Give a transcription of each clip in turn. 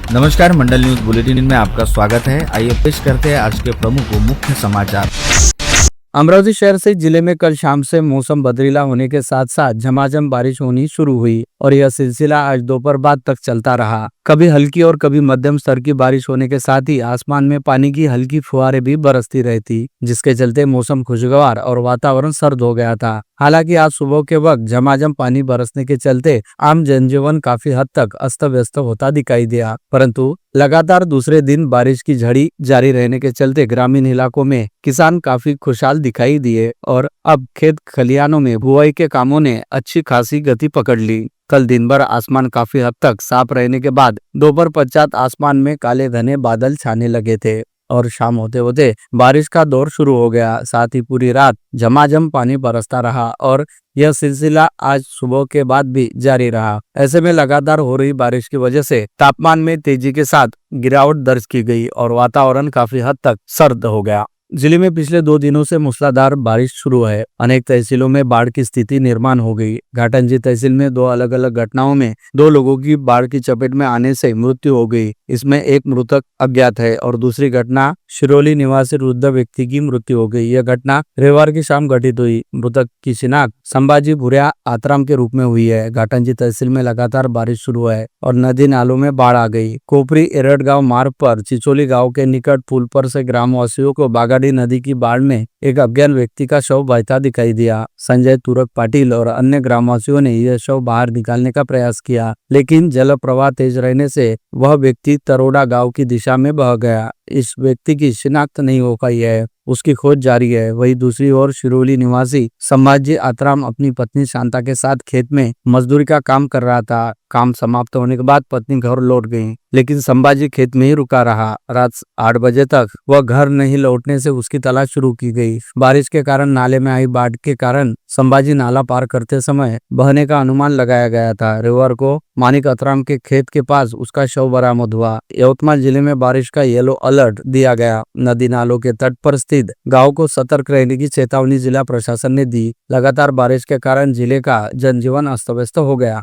नमस्कार, मंडल news bulletin में आपका स्वागत है। आइए पेश करते हैं आज के प्रमुख व मुख्य समाचार। अमरावती शहर से जिले में कल शाम से मौसम बदलीला होने के साथ साथ झमाझम बारिश होनी शुरू हुई और यह सिलसिला आज दोपहर बाद तक चलता रहा। कभी हल्की और कभी मध्यम स्तर की बारिश होने के साथ ही आसमान में पानी की हल्की फुहारें भी बरसती रहती, जिसके चलते मौसम खुशगवार और वातावरण सर्द हो गया था। हालांकि आज सुबह के वक्त झमाझम पानी बरसने के चलते आम जनजीवन काफी हद तक अस्त व्यस्त होता दिखाई दिया, परंतु लगातार दूसरे दिन बारिश की झड़ी जारी रहने के चलते ग्रामीण इलाकों में किसान काफी खुशहाल दिखाई दिए और अब खेत खलिहानों में बुआई के कामों ने अच्छी खासी गति पकड़ ली। कल दिन भर आसमान काफी हद तक साफ रहने के बाद दोपहर पश्चात आसमान में काले घने बादल छाने लगे थे और शाम होते होते बारिश का दौर शुरू हो गया। साथ ही पूरी रात झमाझम पानी बरसता रहा और यह सिलसिला आज सुबह के बाद भी जारी रहा। ऐसे में लगातार हो रही बारिश की वजह से तापमान में तेजी के साथ गिरावट दर्ज की गई और वातावरण काफी हद तक सर्द हो गया। जिले में पिछले 2 दिनों से मूसलाधार बारिश शुरू है। अनेक तहसीलों में बाढ़ की स्थिति निर्माण हो गई। घाटंजी तहसील में 2 अलग अलग घटनाओं में 2 लोगों की बाढ़ की चपेट में आने से मृत्यु हो गई। इसमें एक मृतक अज्ञात है और दूसरी घटना शिरोली निवासी वृद्ध व्यक्ति की मृत्यु हो गई। यह घटना रविवार की शाम घटित हुई। मृतक की शिनाख्त संभाजी भुरिया आतराम के रूप में हुई है। घाटंजी तहसील में लगातार बारिश शुरू है और नदी नालों में बाढ़ आ गई। कोपरी एरड गाँव मार्ग पर चिचोली गाँव के निकट पुल पर से ग्रामवासियों को बागाडी नदी की बाढ़ में एक अज्ञात व्यक्ति का शव बहता दिखाई दिया। संजय तुरक पाटिल और अन्य ग्रामवासियों ने यह शव बाहर निकालने का प्रयास किया, लेकिन जल प्रवाह तेज रहने से वह व्यक्ति तरोड़ा गांव की दिशा में बह गया। इस व्यक्ति की शिनाख्त नहीं हो पाई है, उसकी खोज जारी है। वहीं दूसरी ओर शिरोली निवासी संभाजी आतराम अपनी पत्नी शांता के साथ खेत में मजदूरी का काम कर रहा था। काम समाप्त होने के बाद पत्नी घर लौट गई, लेकिन संभाजी खेत में ही रुका रहा। रात 8 बजे तक वह घर नहीं लौटने से उसकी तलाश शुरू की गई। बारिश के कारण नाले में आई बाढ़ के कारण संभाजी नाला पार करते समय बहने का अनुमान लगाया गया था। रविवार को मानिक अतराम के खेत के पास उसका शव बरामद हुआ। यवतमाल जिले में बारिश का येलो अलर्ट दिया गया। नदी नालों के तट पर स्थित गांव को सतर्क रहने की चेतावनी जिला प्रशासन ने दी। लगातार बारिश के कारण जिले का जनजीवन अस्त व्यस्त हो गया।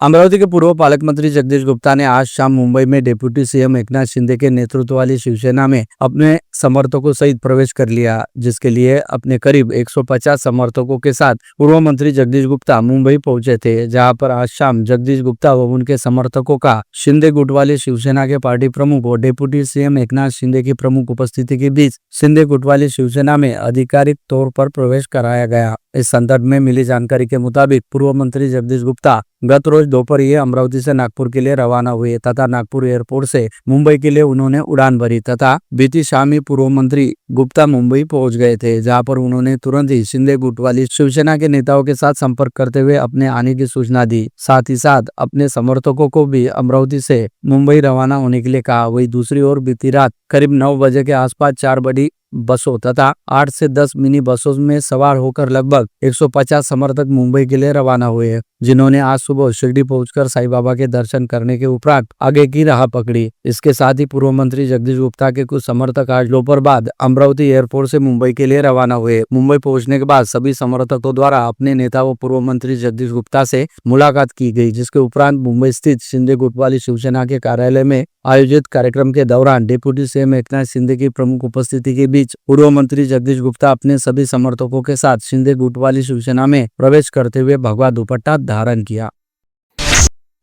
अमरावती के पूर्व पालक मंत्री जगदीश गुप्ता ने आज शाम मुंबई में डिप्टी सीएम एकनाथ शिंदे के नेतृत्व वाली शिवसेना में अपने समर्थकों सहित प्रवेश कर लिया, जिसके लिए अपने करीब 150 समर्थकों के साथ पूर्व मंत्री जगदीश गुप्ता मुंबई पहुंचे थे, जहां पर आज शाम जगदीश गुप्ता व उनके समर्थकों का शिंदे गुट वाली शिवसेना के पार्टी प्रमुख और डिप्टी सीएम एकनाथ शिंदे की प्रमुख उपस्थिति के बीच शिंदे गुट वाली शिवसेना में आधिकारिक तौर पर प्रवेश कराया गया। इस संदर्भ में मिली जानकारी के मुताबिक पूर्व मंत्री जगदीश गुप्ता गत रोज दोपहर ये अमरावती से नागपुर के लिए रवाना हुए तथा नागपुर एयरपोर्ट से मुंबई के लिए उन्होंने उड़ान भरी तथा बीती शाम ही पूर्व मंत्री गुप्ता मुंबई पहुंच गए थे, जहां पर उन्होंने तुरंत ही शिंदे गुट वाली शिवसेना के नेताओं के साथ संपर्क करते हुए अपने आने की सूचना दी। साथ ही साथ अपने समर्थकों को भी अमरावती से मुंबई रवाना होने के लिए कहा। वही दूसरी ओर बीती रात करीब 9 बजे के आसपास 4 बड़ी बसों तथा 8 से 10 मिनी बसों में सवार होकर लगभग 150 समर्थक मुंबई के लिए रवाना हुए, जिन्होंने आज सुबह शिरडी पहुंचकर साईं बाबा के दर्शन करने के उपरांत आगे की राह पकड़ी। इसके साथ ही पूर्व मंत्री जगदीश गुप्ता के कुछ समर्थक आज दोपहर बाद अमरावती एयरपोर्ट से मुंबई के लिए रवाना हुए। मुंबई पहुंचने के बाद सभी समर्थकों द्वारा अपने नेता व पूर्व मंत्री जगदीश गुप्ता से मुलाकात की गई, जिसके उपरांत मुंबई स्थित शिंदे गुट वाली शिवसेना के कार्यालय में आयोजित कार्यक्रम के दौरान डिप्टी सीएम एकनाथ शिंदे की प्रमुख उपस्थिति के बीच पूर्व मंत्री जगदीश गुप्ता अपने सभी समर्थकों के साथ शिंदे गुट वाली शिवसेना में प्रवेश करते हुए भगवा दुपट्टा धारण किया।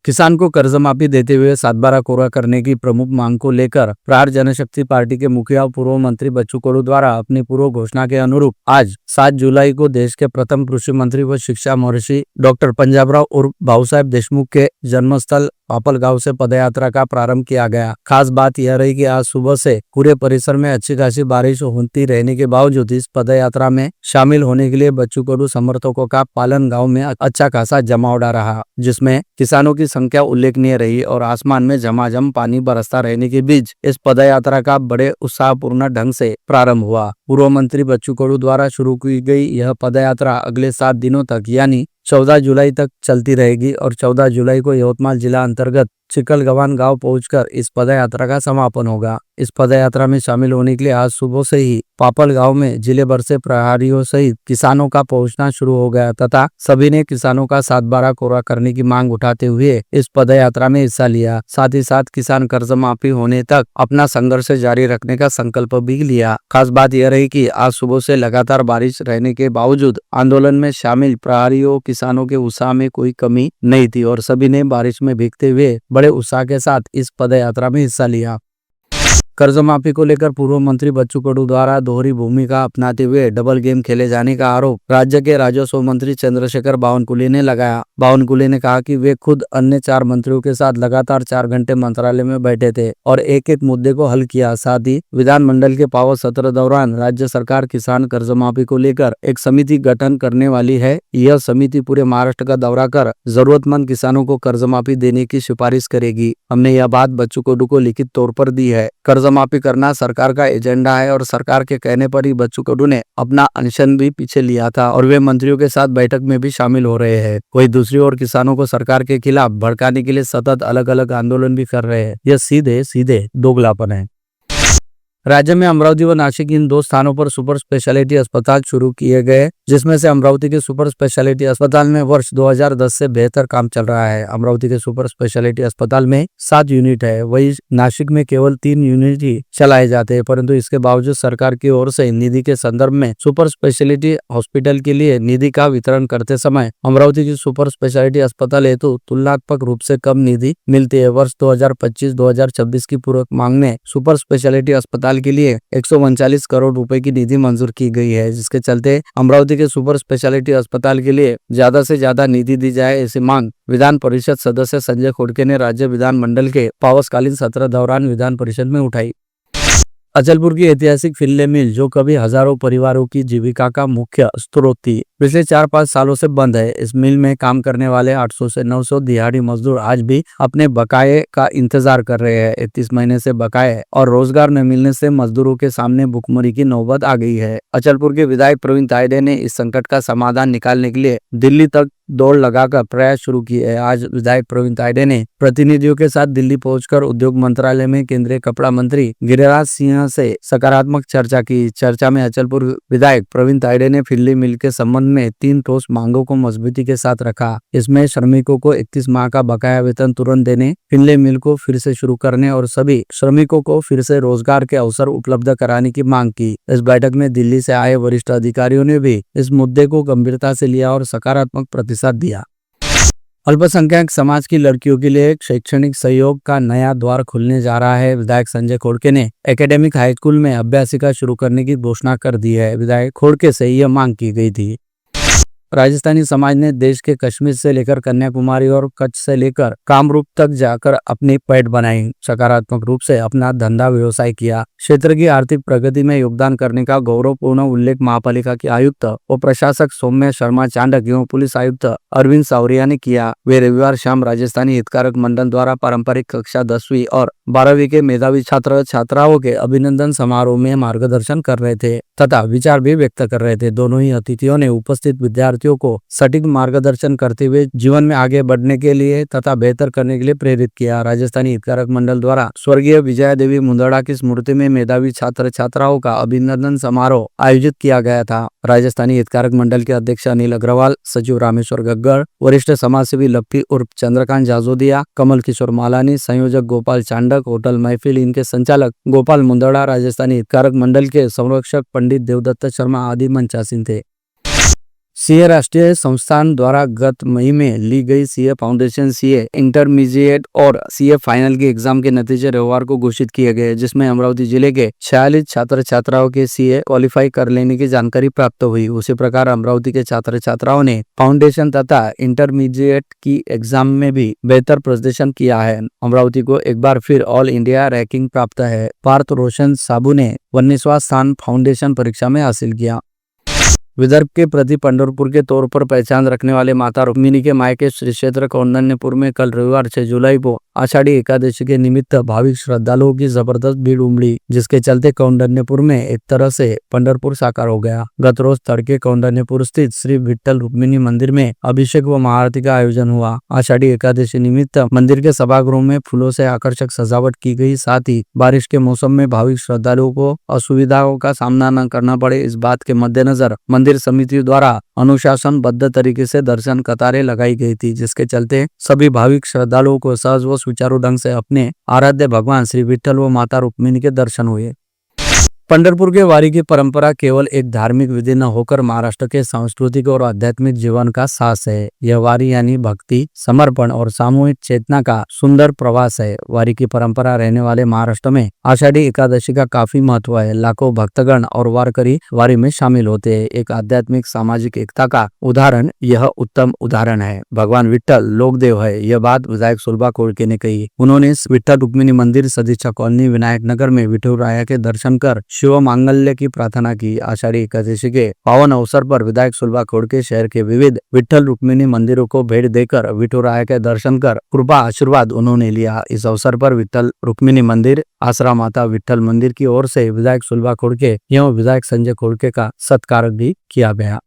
किसान को कर्ज माफी देते हुए 7/12 कोरा करने की प्रमुख मांग को लेकर प्रहार जनशक्ति पार्टी के मुखिया पूर्व मंत्री बच्चू कडू द्वारा अपनी पूर्व घोषणा के अनुरूप आज 7 जुलाई को देश के प्रथम कृषि मंत्री व शिक्षा महर्षि डॉक्टर पंजाबराव उर्फ भाऊसाहेब देशमुख के जन्मस्थल पापल गांव से पदयात्रा का प्रारंभ किया गया। खास बात यह रही कि आज सुबह से पूरे परिसर में अच्छी खासी बारिश होती रहने के बावजूद इस पदयात्रा में शामिल होने के लिए बच्चू कडू समर्थकों का पालन गांव में अच्छा खासा जमावड़ा रहा, जिसमें किसानों की संख्या उल्लेखनीय रही और आसमान में झमाझम पानी बरसता रहने के बीच इस पदयात्रा का बड़े उत्साहपूर्ण ढंग से प्रारंभ हुआ। पूर्व मंत्री बच्चू कडू द्वारा शुरू की गई यह पदयात्रा अगले 7 दिनों तक यानी 14 जुलाई तक चलती रहेगी और 14 जुलाई को यवतमाल जिला अंतर्गत चिकलगवान गांव पहुंचकर इस पदयात्रा का समापन होगा। इस पदयात्रा में शामिल होने के लिए आज सुबह से ही पापल गांव में जिले भर से प्रहरियों सहित किसानों का पहुंचना शुरू हो गया तथा सभी ने किसानों का 7/12 कोरा करने की मांग उठाते हुए इस पदयात्रा में हिस्सा लिया। साथ ही साथ किसान कर्ज माफी होने तक अपना संघर्ष जारी रखने का संकल्प भी लिया। खास बात यह रही कि आज सुबह से लगातार बारिश रहने के बावजूद आंदोलन में शामिल प्रहरियों किसानों के उत्साह में कोई कमी नहीं थी और सभी ने बारिश में भीगते हुए बड़े उत्साह के साथ इस पदयात्रा में हिस्सा लिया। कर्ज माफी को लेकर पूर्व मंत्री बच्चू कडू द्वारा दोहरी भूमिका अपनाते हुए डबल गेम खेले जाने का आरोप राज्य के राजस्व मंत्री चंद्रशेखर बावनकुले ने लगाया। बावनकुले ने कहा कि वे खुद अन्य 4 मंत्रियों के साथ लगातार 4 घंटे मंत्रालय में बैठे थे और एक एक मुद्दे को हल किया। साथ ही विधानमंडल के पावर सत्र दौरान राज्य सरकार किसान कर्ज माफी को लेकर एक समिति गठन करने वाली है। यह समिति पूरे महाराष्ट्र का दौरा कर जरूरतमंद किसानों को कर्ज माफी देने की सिफारिश करेगी। हमने यह बात बच्चू कडू को लिखित तौर पर दी है। कर्ज माफी करना सरकार का एजेंडा है और सरकार के कहने पर ही बच्चू कडू ने अपना अनशन भी पीछे लिया था और वे मंत्रियों के साथ बैठक में भी शामिल हो रहे हैं। वहीं दूसरी ओर किसानों को सरकार के खिलाफ भड़काने के लिए सतत अलग अलग आंदोलन भी कर रहे हैं। यह सीधे सीधे दोगलापन है। राज्य में अमरावती व नासिक इन 2 स्थानों पर सुपर स्पेशलिटी अस्पताल शुरू किए गए, जिसमें से अमरावती के सुपर स्पेशलिटी अस्पताल में वर्ष 2010 से बेहतर काम चल रहा है। अमरावती के सुपर स्पेशलिटी अस्पताल में 7 यूनिट है, वही नासिक में केवल 3 यूनिट ही चलाए जाते हैं, परंतु इसके बावजूद सरकार की ओर से निधि के संदर्भ में सुपर स्पेशलिटी हॉस्पिटल के लिए निधि का वितरण करते समय अमरावती की सुपर स्पेशलिटी अस्पताल हेतु तुलनात्मक रूप से कम निधि मिलती है। वर्ष 2025-2026 की पूर्व मांग में सुपर स्पेशलिटी अस्पताल के लिए 139 करोड़ रुपए की निधि मंजूर की गई है, जिसके चलते अमरावती के सुपर स्पेशलिटी अस्पताल के लिए ज्यादा से ज्यादा निधि दी जाए, ऐसी मांग विधान परिषद सदस्य संजय खोड़के ने राज्य विधानमंडल के पावसकालीन सत्र दौरान विधान परिषद में उठाई। अचलपुर की ऐतिहासिक फिल्ले मिल, जो कभी हजारों परिवारों की जीविका का मुख्य स्रोत थी, पिछले 4-5 सालों से बंद है। इस मिल में काम करने वाले 800 से 900 दिहाड़ी मजदूर आज भी अपने बकाये का इंतजार कर रहे हैं। 31 महीने से बकाये और रोजगार न मिलने से मजदूरों के सामने भुखमरी की नौबत आ गई है। अचलपुर के विधायक प्रवीण तायडे ने इस संकट का समाधान निकालने के लिए दिल्ली तक दौड़ लगाकर प्रयास शुरू किए है। आज विधायक प्रवीण तायडे ने प्रतिनिधियों के साथ दिल्ली पहुंचकर उद्योग मंत्रालय में केंद्रीय कपड़ा मंत्री गिरिराज सिंह से सकारात्मक चर्चा की। चर्चा में अचलपुर विधायक प्रवीण तायडे ने फिल्ली मिल के संबंध में 3 ठोस मांगों को मजबूती के साथ रखा। इसमें श्रमिकों को 31 माह का बकाया वेतन तुरंत देने, फिल्ले मिल को फिर से शुरू करने और सभी श्रमिकों को फिर से रोजगार के अवसर उपलब्ध कराने की मांग की। इस बैठक में दिल्ली से आए वरिष्ठ अधिकारियों ने भी इस मुद्दे को गंभीरता से लिया और सकारात्मक प्रतिसाद दिया। अल्पसंख्यक समाज की लड़कियों के लिए शैक्षणिक सहयोग का नया द्वार खुलने जा रहा है। विधायक संजय खोड़के ने एकेडमिक हाई स्कूल में अभ्यासिका शुरू करने की घोषणा कर दी है। विधायक खोड़के से यह मांग की गई थी। राजस्थानी समाज ने देश के कश्मीर से लेकर कन्याकुमारी और कच्छ से लेकर कामरूप तक जाकर अपनी पैठ बनाई, सकारात्मक रूप से अपना धंधा व्यवसाय किया। क्षेत्र की आर्थिक प्रगति में योगदान करने का गौरवपूर्ण उल्लेख महापालिका के आयुक्त और प्रशासक सौम्य शर्मा चांडक एवं पुलिस आयुक्त अरविंद सावरिया ने किया। वे रविवार शाम राजस्थानी हितकारक मंडल द्वारा पारंपरिक कक्षा 10वीं और 12वीं के मेधावी छात्र छात्राओं के अभिनंदन समारोह में मार्गदर्शन कर रहे थे तथा विचार भी व्यक्त कर रहे थे। दोनों ही अतिथियों ने उपस्थित विद्यार्थियों को सटीक मार्गदर्शन करते हुए जीवन में आगे बढ़ने के लिए तथा बेहतर करने के लिए प्रेरित किया। राजस्थानी हितकारक मंडल द्वारा स्वर्गीय विजया देवी मुंदड़ा की स्मृति में मेधावी छात्र छात्राओं का अभिनंदन समारोह आयोजित किया गया था। राजस्थानी हितकारक मंडल के अध्यक्ष अनिल अग्रवाल, सचिव रामेश्वर गग्गड़, वरिष्ठ समाजसेवी लप्पी उर्फ चंद्रकांत जाजोदिया, कमल किशोर मालानी, संयोजक गोपाल चांडक, होटल महफिल इनके संचालक गोपाल मुंदड़ा, राजस्थानी हितकारक मंडल के संरक्षक पंडित देवदत्त शर्मा आदि मंचासीन थे। सीए राष्ट्रीय संस्थान द्वारा गत मई में ली गई सीए फाउंडेशन, सीए इंटरमीडिएट और सीए फाइनल के एग्जाम के नतीजे रविवार को घोषित किए गए, जिसमें अमरावती जिले के 46 छात्र छात्राओं के सीए क्वालिफाई कर लेने की जानकारी प्राप्त हुई। उसी प्रकार अमरावती के छात्र छात्राओं ने फाउंडेशन तथा इंटरमीडिएट की एग्जाम में भी बेहतर प्रदर्शन किया है। अमरावती को एक बार फिर ऑल इंडिया रैंकिंग प्राप्त है। पार्थ रोशन साबू ने 19वां स्थान फाउंडेशन परीक्षा में हासिल किया। विदर्भ के प्रति पंढरपुर के तौर पर पहचान रखने वाले माता रुक्मिणी के मायके श्री क्षेत्र कौंडन्यपुर में कल रविवार 6 जुलाई को आषाढ़ी एकादशी के निमित्त भाविक श्रद्धालुओं की जबरदस्त भीड़ उमड़ी, जिसके चलते कौंडन्यपुर में एक तरह से पंढरपुर साकार हो गया। गत रोज तड़के कौंडन्यपुर स्थित श्री विट्ठल रुक्मिणी मंदिर में अभिषेक व महाआरती का आयोजन हुआ। आषाढ़ी एकादशी निमित्त मंदिर के सभागृह में फूलों से आकर्षक सजावट की गई। साथ ही बारिश के मौसम में भाविक श्रद्धालुओं को असुविधाओं का सामना न करना पड़े, इस बात के मद्देनजर मंदिर समिति द्वारा अनुशासनबद्ध तरीके से दर्शन कतारें लगाई गई थी, जिसके चलते सभी भाविक श्रद्धालुओं को सहज व सुचारू ढंग से अपने आराध्य भगवान श्री विट्ठल व माता रुक्मिणी के दर्शन हुए। पंढरपुर के वारी की परंपरा केवल एक धार्मिक विधि न होकर महाराष्ट्र के सांस्कृतिक और आध्यात्मिक जीवन का सास है। यह वारी यानी भक्ति, समर्पण और सामूहिक चेतना का सुंदर प्रवास है। वारी की परंपरा रहने वाले महाराष्ट्र में आषाढ़ी एकादशी का काफी महत्व है। लाखों भक्तगण और वारकरी वारी में शामिल होते हैं। एक आध्यात्मिक सामाजिक एकता का उदाहरण यह उत्तम उदाहरण है। भगवान विट्ठल लोकदेव है, यह बात विधायक सुलभा कोड़के ने कही। उन्होंने विट्ठल रुक्मिणी मंदिर सदिच्छा कॉलोनी विनायक नगर में विठुर राया के दर्शन कर शिव मांगल्य की प्रार्थना की। आषाढ़ी एकादशी के पावन अवसर पर विधायक सुलभा कोड़के शहर के विविध विट्ठल रुक्मिणी मंदिरों को भेंट देकर विठुराया के दर्शन कर कृपा आशीर्वाद उन्होंने लिया। इस अवसर पर विट्ठल रुक्मिणी मंदिर, आसरा माता विट्ठल मंदिर की ओर से विधायक सुलभा कोड़के एवं विधायक संजय कोड़के का सत्कार भी किया गया।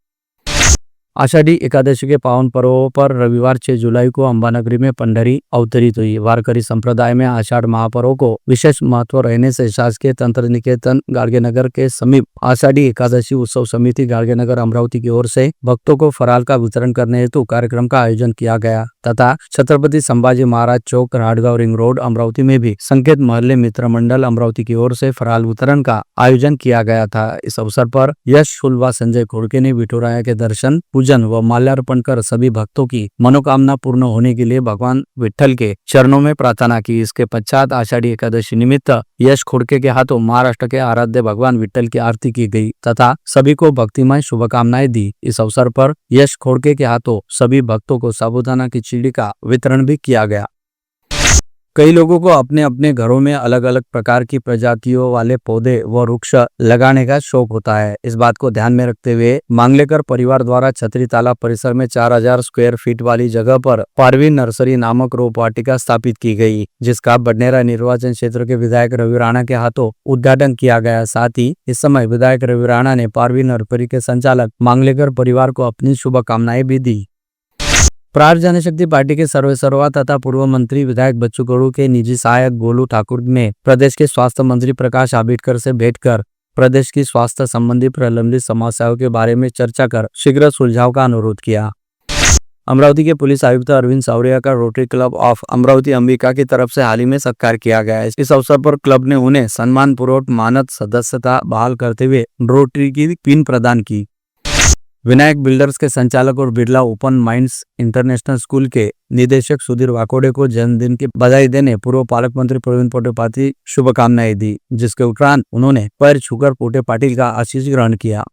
आषाढ़ी एकादशी के पावन पर्व पर रविवार 6 जुलाई को अंबानगरी में पंढरी अवतरित हुई। वारकरी संप्रदाय में आषाढ़ महापर्व को विशेष महत्व रहने से शासकीय तंत्र निकेतन गाडगेनगर के समीप आषाढ़ी एकादशी उत्सव समिति गाडगेनगर अमरावती की ओर से भक्तों को फराल का वितरण करने हेतु कार्यक्रम का आयोजन किया गया तथा छत्रपति संभाजी महाराज चौक, राडगांव रिंग रोड अमरावती में भी संकेत महल्ले मित्र मंडल अमरावती की ओर से फराल वितरण का आयोजन किया गया था। इस अवसर पर यश शुल्वा संजय कोड़के ने विठुराया के दर्शन पूजन व माल्यार्पण कर सभी भक्तों की मनोकामना पूर्ण होने के लिए भगवान विट्ठल के चरणों में प्रार्थना की। इसके पश्चात आषाढ़ी एकादशी निमित्त यश कोड़के के हाथों महाराष्ट्र के आराध्य भगवान विट्ठल की आरती की गई तथा सभी को भक्तिमय शुभकामनाएं दी। इस अवसर पर यश कोड़के के हाथों सभी भक्तों को साबूदाना की चिड़ी का वितरण भी किया गया। कई लोगों को अपने अपने घरों में अलग अलग प्रकार की प्रजातियों वाले पौधे व वृक्ष लगाने का शौक होता है। इस बात को ध्यान में रखते हुए मांगलेकर परिवार द्वारा छतरी तालाब परिसर में 4000 स्क्वायर फीट वाली जगह पर पारवी नर्सरी नामक रोप वाटिका स्थापित की गई, जिसका बडनेरा निर्वाचन क्षेत्र के विधायक रवि राणा के हाथों उद्घाटन किया गया। साथ ही इस समय विधायक रवि राणा ने पारवी नर्सरी के संचालक मांगलेकर परिवार को अपनी शुभकामनाएं भी दी। प्रहार जनशक्ति पार्टी के सर्वेसर्वा तथा पूर्व मंत्री विधायक बच्चू कडू के निजी सहायक गोलू ठाकुर ने प्रदेश के स्वास्थ्य मंत्री प्रकाश आंबेडकर से भेंट कर प्रदेश की स्वास्थ्य संबंधी प्रलंबित समस्याओं के बारे में चर्चा कर शीघ्र सुलझाव का अनुरोध किया। अमरावती के पुलिस आयुक्त अरविंद सावरिया का rotary club of Amravati Ambika की तरफ से हाल ही में सत्कार किया गया है। इस अवसर पर क्लब ने उन्हें सम्मान पूर्वक मानद सदस्यता बहाल करते हुए रोटरी की पिन प्रदान की। विनायक बिल्डर्स के संचालक और Birla open minds international school के निदेशक सुधीर वाकोडे को जन्मदिन की बधाई देने पूर्व पालक मंत्री प्रवीण पोटे पाटिल शुभकामनाएं दी, जिसके उपरांत उन्होंने पैर छूकर पोटे पाटिल का आशीष ग्रहण किया।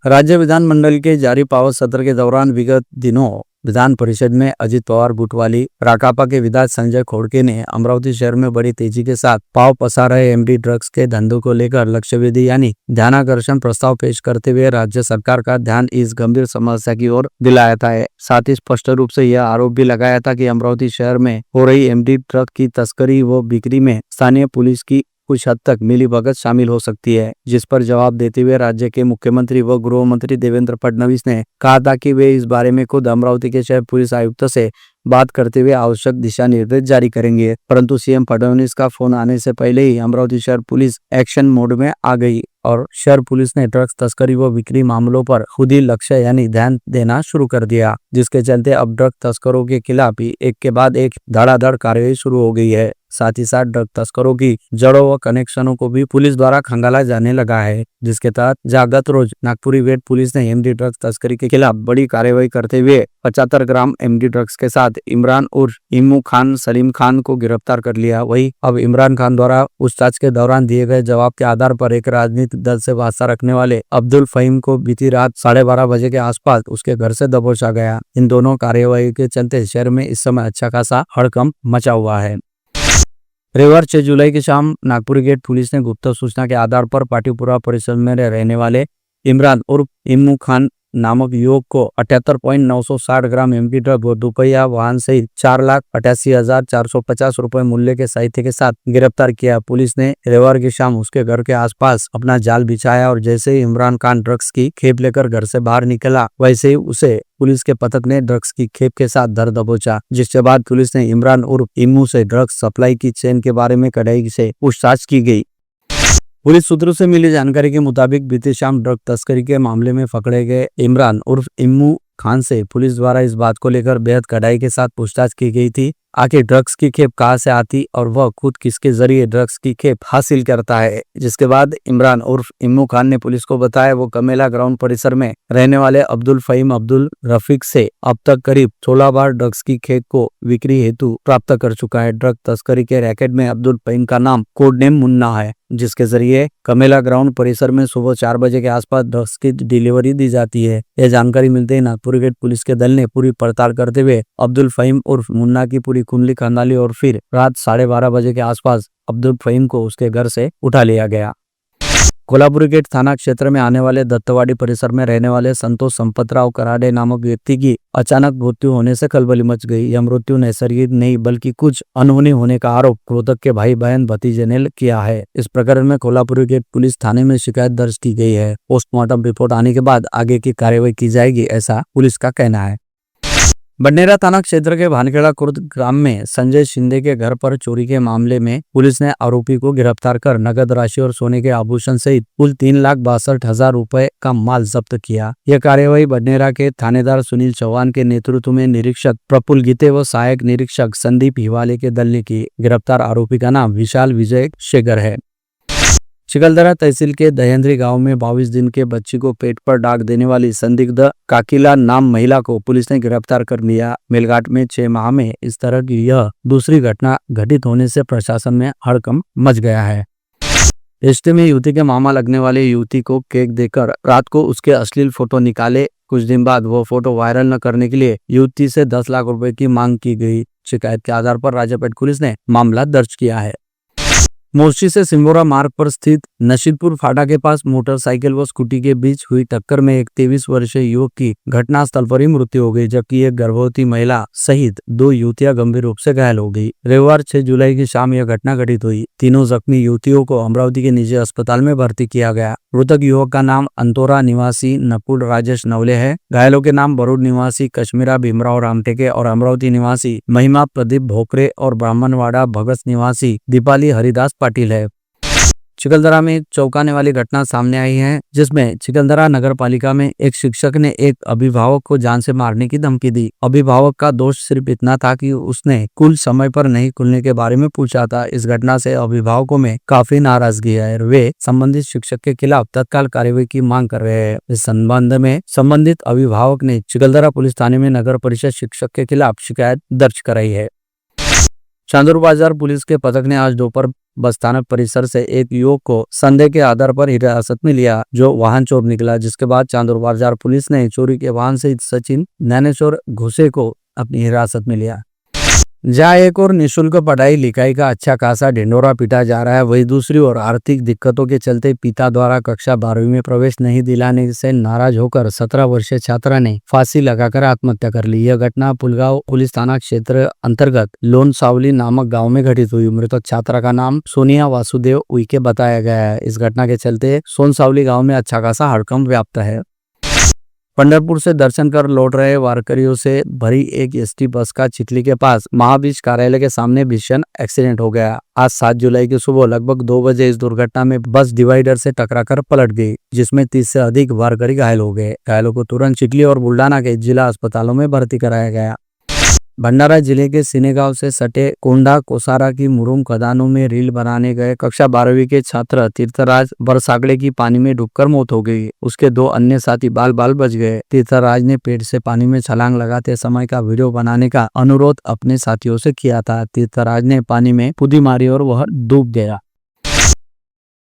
राज्य विधानमंडल के जारी पावर सत्र के दौरान विगत दिनों विधान परिषद में अजित पवार बुटवाली राकापा के विधायक संजय कोड़के ने अमरावती शहर में बड़ी तेजी के साथ पाव पसार रहे एमडी ड्रग्स के धंधों को लेकर लक्ष्यवेधी यानी ध्यानाकर्षण प्रस्ताव पेश करते हुए राज्य सरकार का ध्यान इस गंभीर समस्या की ओर दिलाया था। साथ ही स्पष्ट रूप से यह आरोप भी लगाया था कि अमरावती शहर में हो रही एमडी ड्रग की तस्करी व बिक्री में स्थानीय पुलिस की कुछ हद तक मिलीभगत शामिल हो सकती है, जिस पर जवाब देते हुए राज्य के मुख्यमंत्री व गृह मंत्री देवेंद्र फडणवीस ने कहा था कि वे इस बारे में खुद अमरावती के शहर पुलिस आयुक्त से बात करते हुए आवश्यक दिशा निर्देश जारी करेंगे। परंतु सीएम फडणवीस का फोन आने से पहले ही अमरावती शहर पुलिस एक्शन मोड में आ गई और शहर पुलिस ने ड्रग्स तस्करी व बिक्री मामलों पर खुद ही लक्ष्य यानी ध्यान देना शुरू कर दिया, जिसके चलते अब ड्रग तस्करों के खिलाफ ही एक के बाद एक धड़ाधड़ कार्रवाई शुरू हो गई है। साथ ही साथ ड्रग तस्करों की जड़ों व कनेक्शनों को भी पुलिस द्वारा खंगाला जाने लगा है, जिसके तहत गत रोज नागपुरी वेट पुलिस ने एमडी ड्रग्स तस्करी के खिलाफ बड़ी कार्रवाई करते हुए 75 ग्राम एमडी ड्रग्स के साथ इमरान उर्फ इम्मू खान सलीम खान को गिरफ्तार कर लिया। वही अब इमरान खान द्वारा पूछताछ के दौरान दिए गए जवाब के आधार पर एक राजनीतिक दल से वास्ता रखने वाले अब्दुल फहीम को बीती रात 12:30 बजे के आसपास उसके घर से दबोचा गया। इन दोनों कार्यवाही के चलते शहर में इस समय अच्छा खासा हड़कंप मचा हुआ है। रविवार 6 जुलाई की शाम नागपुरी गेट पुलिस ने गुप्त सूचना के आधार पर पाटीपुरा परिसर में रहने वाले इमरान उर्फ इम्मू खान नामक युवक को 78.960 ग्राम एमपी ड्रग और दुपहिया वाहन सहित 4,88,450 रुपए मूल्य के साहित्य के साथ गिरफ्तार किया। पुलिस ने रविवार की शाम उसके घर के आसपास अपना जाल बिछाया और जैसे ही इमरान खान ड्रग्स की खेप लेकर घर से बाहर निकला, वैसे ही उसे पुलिस के पथक ने ड्रग्स की खेप के साथ धर दबोचा, जिसके बाद पुलिस ने इमरान उर्फ इम्मू से ड्रग्स सप्लाई की चेन के बारे में कड़ाई से पूछताछ की गई। पुलिस सूत्रों से मिली जानकारी के मुताबिक बीती शाम ड्रग तस्करी के मामले में पकड़े गए इमरान उर्फ इम्मू खान से पुलिस द्वारा इस बात को लेकर बेहद कड़ाई के साथ पूछताछ की गई थी। आखिर ड्रग्स की खेप कहां से आती और वह खुद किसके जरिए ड्रग्स की खेप हासिल करता है। जिसके बाद इमरान उर्फ इम्मू खान ने पुलिस को बताया वो कमेला ग्राउंड परिसर में रहने वाले अब्दुल फहीम अब्दुल रफीक से अब तक करीब 16 बार ड्रग्स की खेप को बिक्री हेतु प्राप्त कर चुका है। ड्रग तस्करी के रैकेट में अब्दुल फहीम का नाम कोड नेम मुन्ना है, जिसके जरिए कमेला ग्राउंड परिसर में सुबह 4 बजे के आसपास ड्रग्स की डिलीवरी दी जाती है। यह जानकारी मिलते ही नागपुर गेट पुलिस के दल ने पूरी पड़ताल करते हुए अब्दुल फहीम उर्फ मुन्ना की पूरी कुंडली खंगाली और फिर रात 12:30 बजे के आसपास अब्दुल फहीम को उसके घर से उठा लिया गया। कोल्हापुरी गेट थाना क्षेत्र में आने वाले दत्तवाड़ी परिसर में रहने वाले संतोष संपतराव कराडे नामक व्यक्ति की अचानक मृत्यु होने से खलबली मच गई। यह मृत्यु नैसर्गिक नहीं बल्कि कुछ अनहोनी होने का आरोप मृतक के भाई बहन भतीजे ने किया है। इस प्रकरण में कोल्हापुरी गेट पुलिस थाने में शिकायत दर्ज की गई है। पोस्टमार्टम रिपोर्ट आने के बाद आगे की कार्रवाई की जाएगी, ऐसा पुलिस का कहना है। बडनेरा थाना क्षेत्र के भानखेड़ा खुर्द ग्राम में संजय शिंदे के घर पर चोरी के मामले में पुलिस ने आरोपी को गिरफ्तार कर नगद राशि और सोने के आभूषण सहित कुल 3,62,000 रुपए का माल जब्त किया। यह कार्यवाही बडनेरा के थानेदार सुनील चौहान के नेतृत्व में निरीक्षक प्रफुल्ल गीते व सहायक निरीक्षक संदीप हिवाले के दल ने की। गिरफ्तार आरोपी का नाम विशाल विजय शेगर है। चिकलदरा तहसील के दहेंद्री गांव में 22 दिन के बच्ची को पेट पर दाग देने वाली संदिग्ध काकिला नाम महिला को पुलिस ने गिरफ्तार कर लिया। मेलघाट में 6 माह में इस तरह की यह दूसरी घटना घटित होने से प्रशासन में हड़कंप मच गया है। रिश्ते में युवती के मामा लगने वाले युवती को केक देकर रात को उसके अश्लील फोटो निकाले। कुछ दिन बाद वो फोटो वायरल न करने के लिए युवती से 10 लाख रुपए की मांग की गई। शिकायत के आधार पर राजापेट पुलिस ने मामला दर्ज किया है। मोर्शी से सिंगोरा मार्ग पर स्थित नशीदपुर फाटा के पास मोटरसाइकिल व स्कूटी के बीच हुई टक्कर में एक 23 वर्षीय युवक की घटनास्थल पर ही मृत्यु हो गई, जबकि एक गर्भवती महिला सहित 2 युवतियां गंभीर रूप से घायल हो गई। रविवार 6 जुलाई की शाम यह घटना घटित हुई। तीनों जख्मी युवतियों को अमरावती के निजी अस्पताल में भर्ती किया गया। मृतक युवक का नाम अंतोरा निवासी नकुल राजेश नवले है। घायलों के नाम बरूड निवासी कश्मीरा भीमराव रामटेके और अमरावती निवासी महिमा प्रदीप भोकरे और ब्राह्मणवाड़ा भगत निवासी दीपाली हरिदास पाटिल है। चिकलदरा में एक चौंकाने वाली घटना सामने आई है, जिसमें चिकलदरा नगर पालिका में एक शिक्षक ने एक अभिभावक को जान से मारने की धमकी दी। अभिभावक का दोष सिर्फ इतना था कि उसने स्कूल समय पर नहीं खुलने के बारे में पूछा था। इस घटना से अभिभावकों में काफी नाराजगी है। वे संबंधित शिक्षक के खिलाफ तत्काल कार्यवाही की मांग कर रहे हैं। इस संबंध में संबंधित अभिभावक ने चिकलदरा पुलिस थाने में नगर परिषद शिक्षक के खिलाफ शिकायत दर्ज कराई है। चांदूर बाजार पुलिस के पथक ने आज दोपहर बस थाना परिसर से एक युवक को संदेह के आधार पर हिरासत में लिया, जो वाहन चोर निकला। जिसके बाद चांदूर बाजार पुलिस ने चोरी के वाहन से सचिन ज्ञानेश्वर घुसे को अपनी हिरासत में लिया। जहाँ एक और निःशुल्क पढ़ाई लिखाई का अच्छा खासा ढिंडोरा पीटा जा रहा है, वही दूसरी ओर आर्थिक दिक्कतों के चलते पिता द्वारा कक्षा 12वीं में प्रवेश नहीं दिलाने से नाराज होकर 17 वर्षीय छात्रा ने फांसी लगाकर आत्महत्या कर ली। यह घटना पुलगांव पुलिस थाना क्षेत्र अंतर्गत लोनसावली नामक गांव में घटित हुई। मृतक छात्रा का नाम सोनिया वासुदेव उइके बताया गया है। इस घटना के चलते सोनसावली गाँव में अच्छा खासा हड़कंप व्याप्त है। पंढरपुर से दर्शन कर लौट रहे वारकरियों से भरी एक एसटी बस का चिखली के पास महाबीज कार्यालय के सामने भीषण एक्सीडेंट हो गया। आज 7 जुलाई की सुबह लगभग 2 बजे इस दुर्घटना में बस डिवाइडर से टकराकर पलट गई, जिसमें 30 से अधिक वारकरी घायल हो गए। घायलों को तुरंत चिखली और बुल्डाना के जिला अस्पतालों में भर्ती कराया गया। भंडारा जिले के सिनेगांव से सटे कोंडा कोसारा की मुरुम खदानों में रील बनाने गए कक्षा 12वीं के छात्र तीर्थराज बरसागड़े की पानी में डूबकर मौत हो गई। उसके 2 अन्य साथी बाल बाल बच गए। तीर्थराज ने पेड़ से पानी में छलांग लगाते समय का वीडियो बनाने का अनुरोध अपने साथियों से किया था। तीर्थराज ने पानी में कूदी मारी और वह डूब गया।